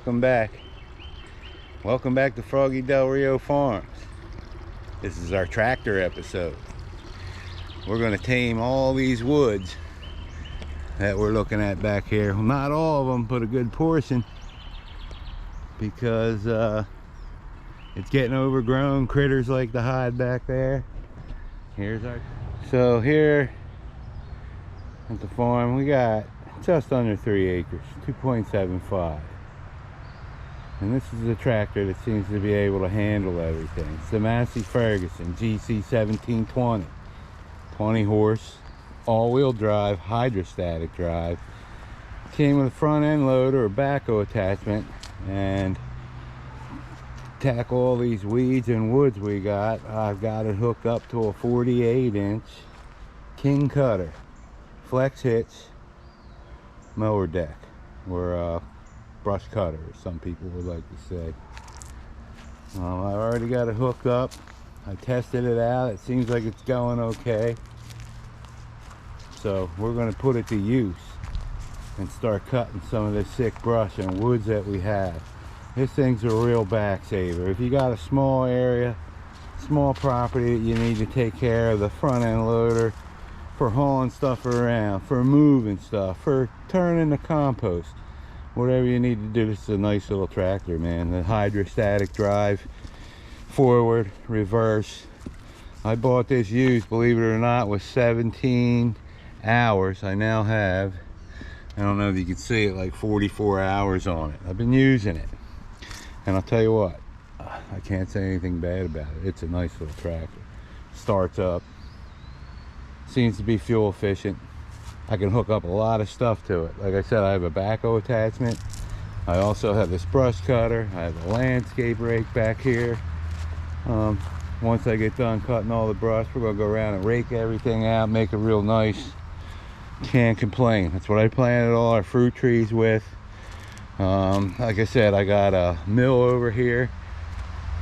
welcome back. Welcome back to Froggy DEL Rio Farms. This is our tractor episode. We're going to tame all these woods that we're looking at back here. Well, not all of them, but a good portion, because it's getting overgrown. Critters like to hide back there. So here at the farm we got just under 3 acres, 2.75. And this is a tractor that seems to be able to handle everything. It's the Massey Ferguson GC1720. 20 horse, all-wheel drive, hydrostatic drive. Came with a front end loader or backhoe attachment, and tackle all these weeds and woods we got. I've got it hooked up to a 48-inch King Kutter flex hitch mower deck, or brush cutter, as some people would like to say. I've already got it hooked up. I tested it out. It seems like it's going okay. So we're going to put it to use and start cutting some of this sick brush and woods that we have. This thing's a real back saver. If you got a small area, small property that you need to take care of, the front end loader for hauling stuff around, for moving stuff, for turning the compost, whatever you need to do, this is a nice little tractor, man. The hydrostatic drive, forward, reverse. I bought this used, believe it or not, with 17 hours. I now have, I don't know if you can see it, like 44 hours on it. I've been using it, and I'll tell you what, I can't say anything bad about it. It's a nice little tractor. Starts up, seems to be fuel efficient. I can hook up a lot of stuff to it. Like I said, I have a backhoe attachment. I also have this brush cutter. I have a landscape rake back here. Once I get done cutting all the brush, we're gonna go around and rake everything out, make it real nice. Can't complain. That's what I planted all our fruit trees with. Like I said, I got a mill over here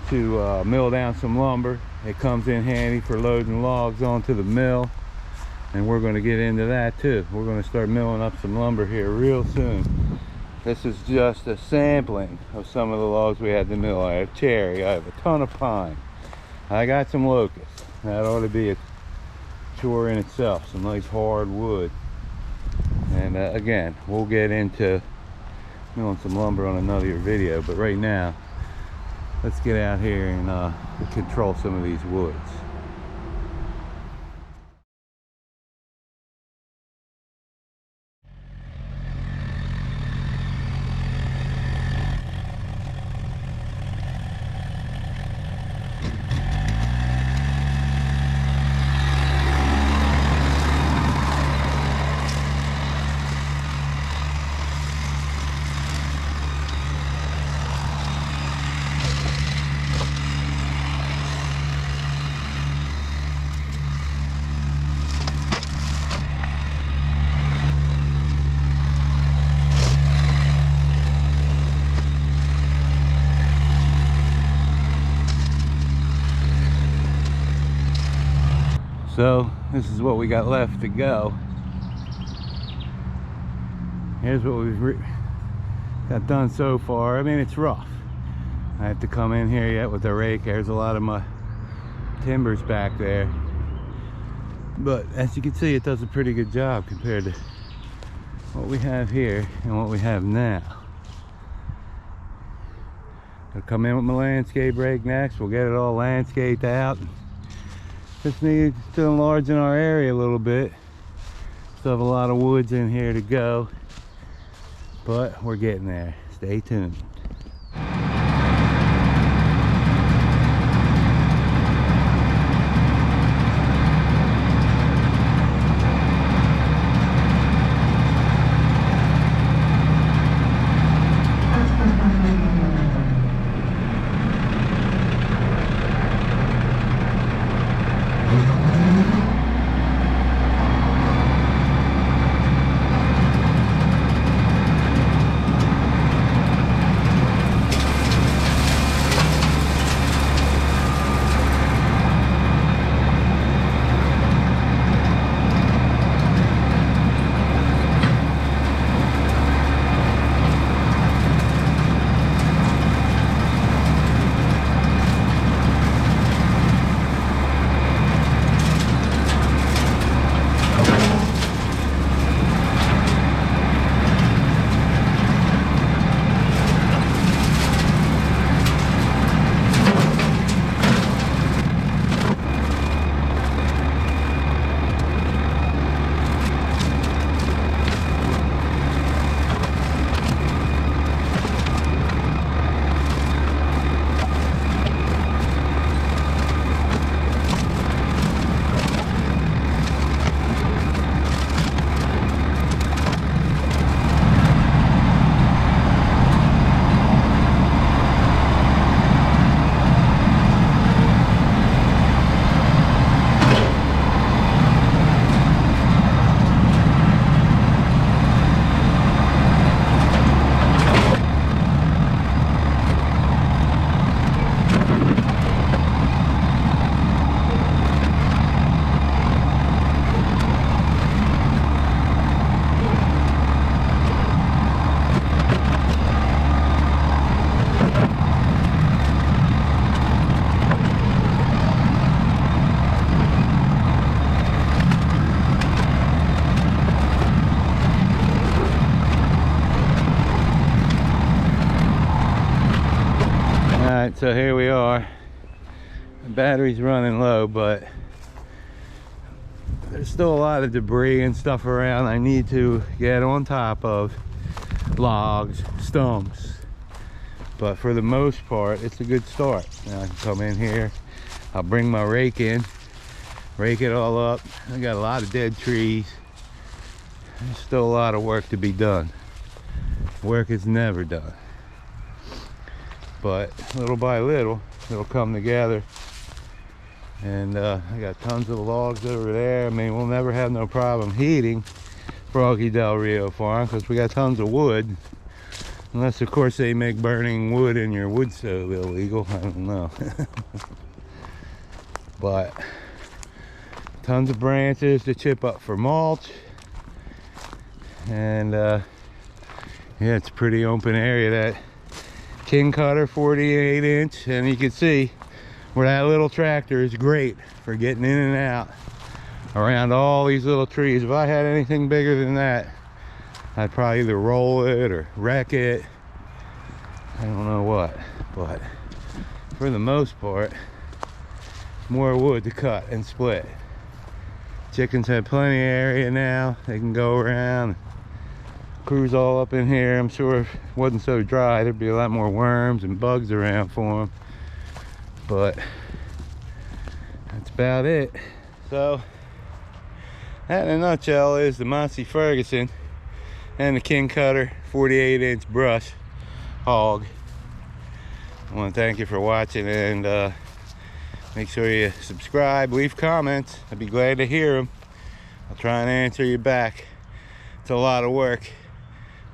to mill down some lumber. It comes in handy for loading logs onto the mill, and we're going to get into that too. We're going to start milling up some lumber here real soon. This is just a sampling of some of the logs we had to mill. I have cherry, I have a ton of pine, I got some locust. That ought to be a chore in itself, some nice hard wood. And again, we'll get into milling some lumber on another video, but right now let's get out here and control some of these woods. So this is what we got left to go. Here's what we've got done so far. I mean, it's rough. I have to come in here yet with the rake. There's a lot of my timbers back there, but as you can see, it does a pretty good job compared to what we have here and what we have now. I'll come in with my landscape rake next. We'll get it all landscaped out. Just need to enlarge in our area a little bit. Still have a lot of woods in here to go, but we're getting there. Stay tuned. So here we are. The battery's running low, but there's still a lot of debris and stuff around I need to get on top of. Logs, stumps, but for the most part it's a good start. Now I can come in here, I'll bring my rake in, rake it all up. I got a lot of dead trees. There's still a lot of work to be done. Work is never done, but little by little it'll come together. And I got tons of logs over there. I mean, we'll never have no problem heating Froggy DEL Rio farm because we got tons of wood, unless of course they make burning wood in your wood stove illegal. I don't know. But tons of branches to chip up for mulch. And yeah, it's a pretty open area. That King Kutter 48-inch, and you can see where that little tractor is great for getting in and out around all these little trees. If I had anything bigger than that, I'd probably either roll it or wreck it. I don't know what, but for the most part, more wood to cut and split. Chickens have plenty of area now. They can go around, cruise all up in here. I'm sure if it wasn't so dry, there'd be a lot more worms and bugs around for them. But that's about it. So that in a nutshell is the Massey Ferguson and the King Kutter 48-inch brush hog. I want to thank you for watching, and make sure you subscribe, leave comments. I'd be glad to hear them. I'll try and answer you back. It's a lot of work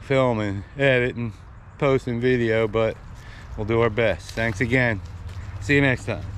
filming, editing, posting video, but we'll do our best. Thanks again. See you next time.